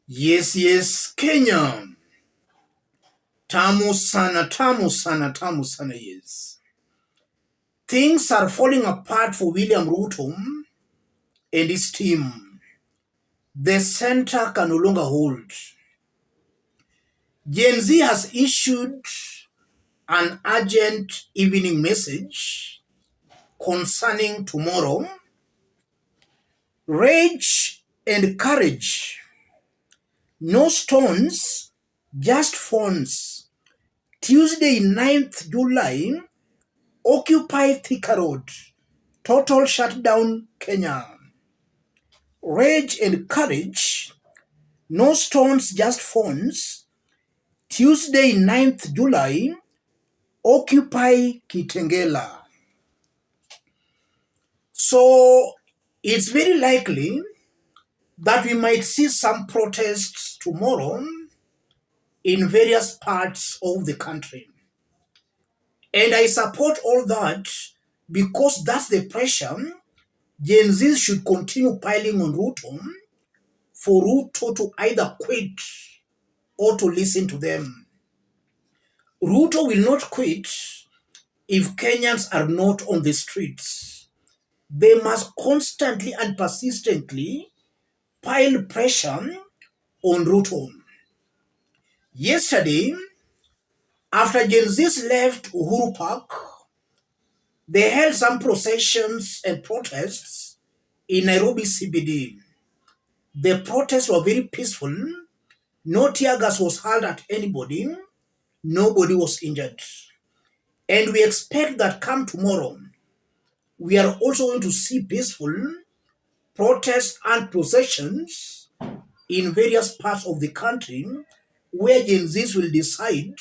Yes, Kenya. Tamu sana, yes. Things are falling apart for William Ruto and his team. The center can no longer hold. Gen Z has issued an urgent evening message concerning tomorrow. Rage and courage. No stones, just phones. Tuesday, 9th July, Occupy Thika Road. Total shutdown, Kenya. Rage and courage. No stones, just phones. Tuesday, 9th July. Occupy Kitengela. So it's very likely that we might see some protests tomorrow in various parts of the country. And I support all that because that's the pressure Gen Z should continue piling on Ruto for Ruto to either quit or to listen to them. Ruto will not quit if Kenyans are not on the streets. They must constantly and persistently pile pressure on Ruto. Yesterday, after Gen Zs left Uhuru Park, they held some processions and protests in Nairobi CBD. The protests were very peaceful. No tear gas was hurled at anybody. Nobody was injured. And we expect that come tomorrow, we are also going to see peaceful protests and processions in various parts of the country where Gen Zs will decide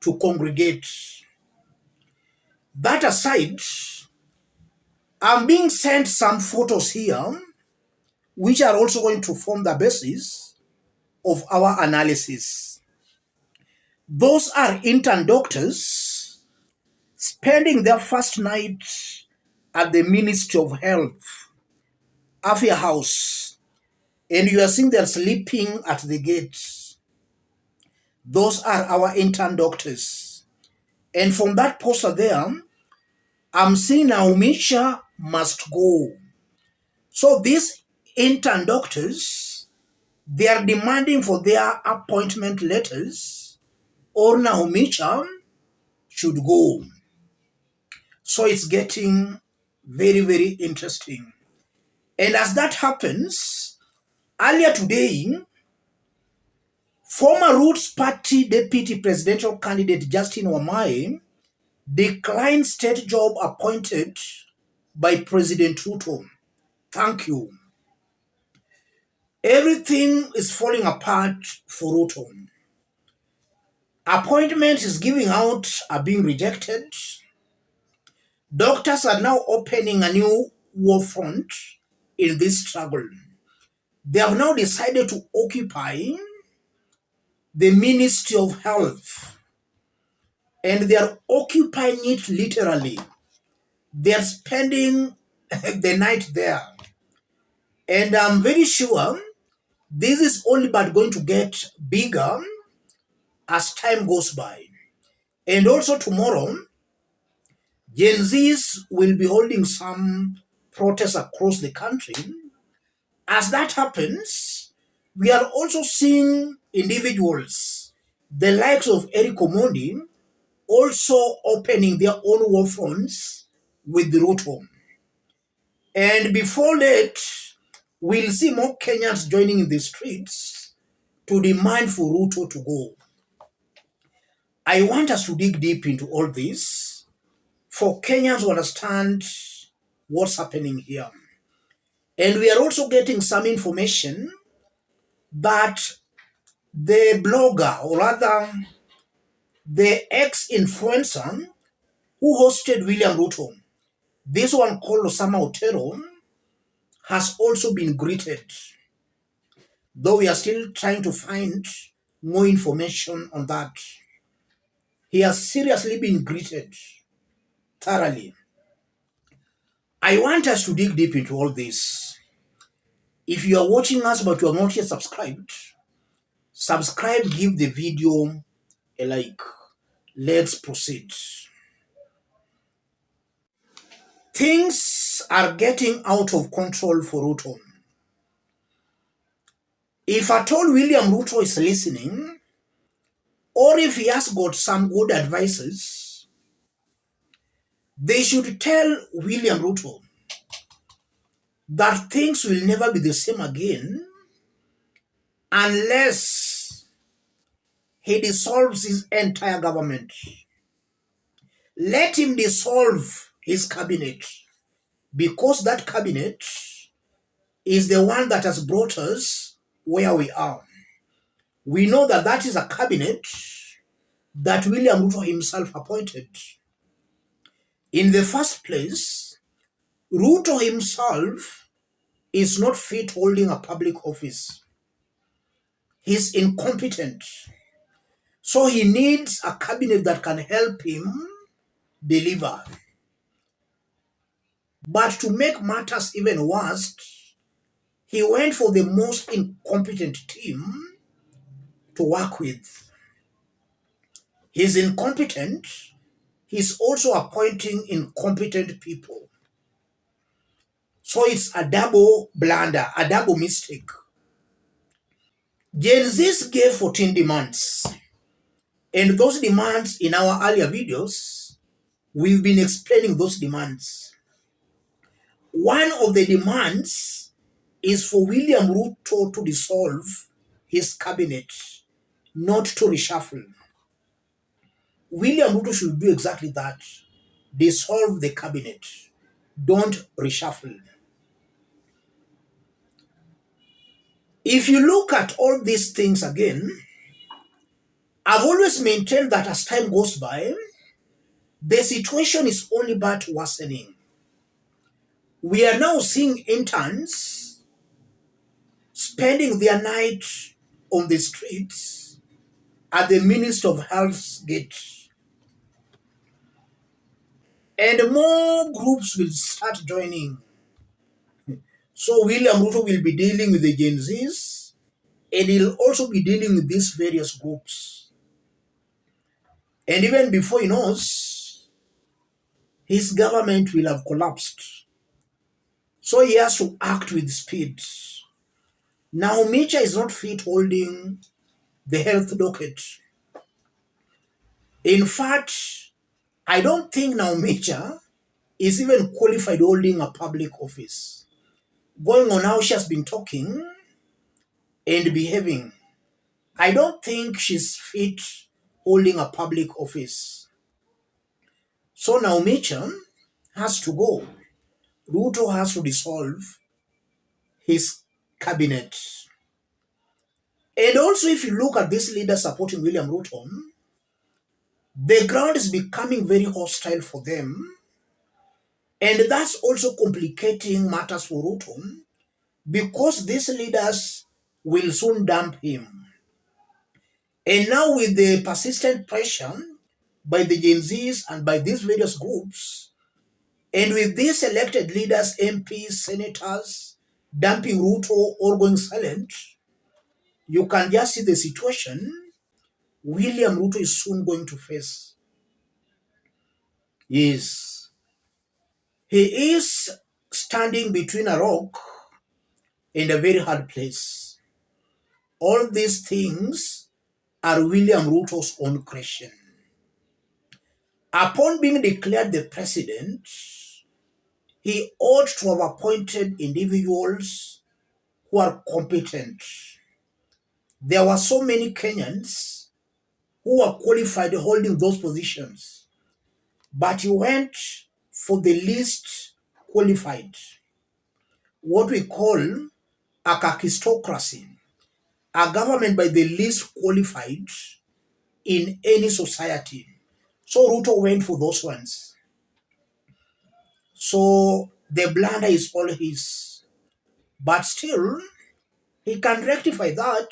to congregate. That aside, I'm being sent some photos here which are also going to form the basis of our analysis. Those are intern doctors spending their first night at the Ministry of Health, Afia House, and you are seeing they're sleeping at the gates. Those are our intern doctors. And from that poster there, I'm seeing Naumisha must go. So these intern doctors, they are demanding for their appointment letters or Naumisha should go. So it's getting very interesting. And as that happens, earlier today, former Roots Party Deputy Presidential Candidate Justin Wamai declined state job appointed by President Ruto. Thank you. Everything is falling apart for Ruto. Appointments he's giving out are being rejected. Doctors are now opening a new war front in this struggle. They have now decided to occupy the Ministry of Health, and they are occupying it literally. They are spending the night there. And I'm very sure this is only but going to get bigger as time goes by. And also tomorrow, Gen Zs will be holding some protests across the country. As that happens, we are also seeing individuals, the likes of Eric Omondi, also opening their own war fronts with the Ruto. And before that, we'll see more Kenyans joining in the streets to demand for Ruto to go. I want us to dig deep into all this for Kenyans to understand what's happening here. And we are also getting some information that the blogger, or rather the ex-influencer who hosted William Ruto, this one called Osama Otero, has also been greeted, though we are still trying to find more information on that. He has seriously been greeted thoroughly. I want us to dig deep into all this. If you are watching us but you are not yet subscribed, Subscribe, give the video a like. Let's proceed. Things are getting out of control for Ruto. If at all William Ruto is listening, or if he has got some good advices, they should tell William Ruto that things will never be the same again unless he dissolves his entire government. Let him dissolve his cabinet, because that cabinet is the one that has brought us where we are. We know that that is a cabinet that William Ruto himself appointed. In the first place, Ruto himself is not fit holding a public office. He's incompetent. So he needs a cabinet that can help him deliver. But to make matters even worse, he went for the most incompetent team to work with. He's incompetent. He's also appointing incompetent people. So it's a double blunder, a double mistake. Gen Zs gave 14 demands. And those demands, in our earlier videos, we've been explaining those demands. One of the demands is for William Ruto to dissolve his cabinet, not to reshuffle. William Ruto should do exactly that. Dissolve the cabinet. Don't reshuffle. If you look at all these things again, I've always maintained that as time goes by, the situation is only but worsening. We are now seeing interns spending their night on the streets at the Ministry of Health's gate. And more groups will start joining. So William Ruto will be dealing with the Gen Zs, and he'll also be dealing with these various groups. And even before he knows, his government will have collapsed. So he has to act with speed. Now Micha is not fit holding the health docket. In fact, I don't think now Micha is even qualified holding a public office. Going on how she has been talking and behaving, I don't think she's fit holding a public office. So now Micha has to go. Ruto has to dissolve his cabinet. And also, if you look at this leader supporting William Ruto, the ground is becoming very hostile for them. And that's also complicating matters for Ruto, because these leaders will soon dump him. And now with the persistent pressure by the Gen Zs and by these various groups, and with these elected leaders, MPs, senators, dumping Ruto or going silent, you can just see the situation William Ruto is soon going to face. Yes, he is standing between a rock and a very hard place. All these things are William Ruto's own creation. Upon being declared the president, he ought to have appointed individuals who are competent. There were so many Kenyans who were qualified holding those positions, but he went for the least qualified, what we call a kakistocracy, a government by the least qualified in any society. So Ruto went for those ones. So the blunder is all his. But still, he can rectify that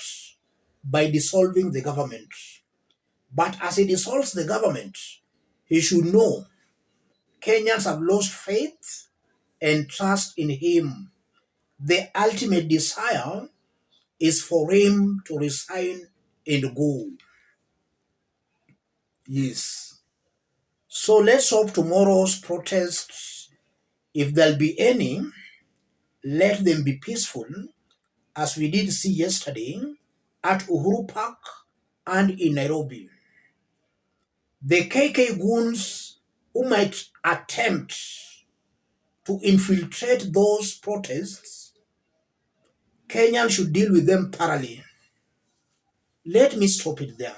by dissolving the government. But as he dissolves the government, he should know Kenyans have lost faith and trust in him. The ultimate desire is for him to resign and go. Yes. So let's hope tomorrow's protests, if there'll be any, let them be peaceful, as we did see yesterday at Uhuru Park and in Nairobi. The KK goons who might attempt to infiltrate those protests, Kenyans should deal with them thoroughly. Let me stop it there.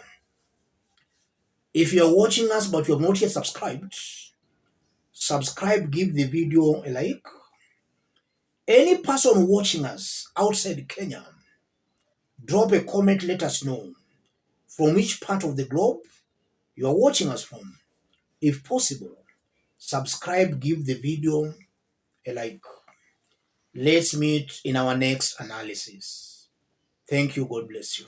If you are watching us but you have not yet subscribed, subscribe, give the video a like. Any person watching us outside Kenya, drop a comment, let us know from which part of the globe you are watching us from. If possible, subscribe, give the video a like. Let's meet in our next analysis. Thank you. God bless you.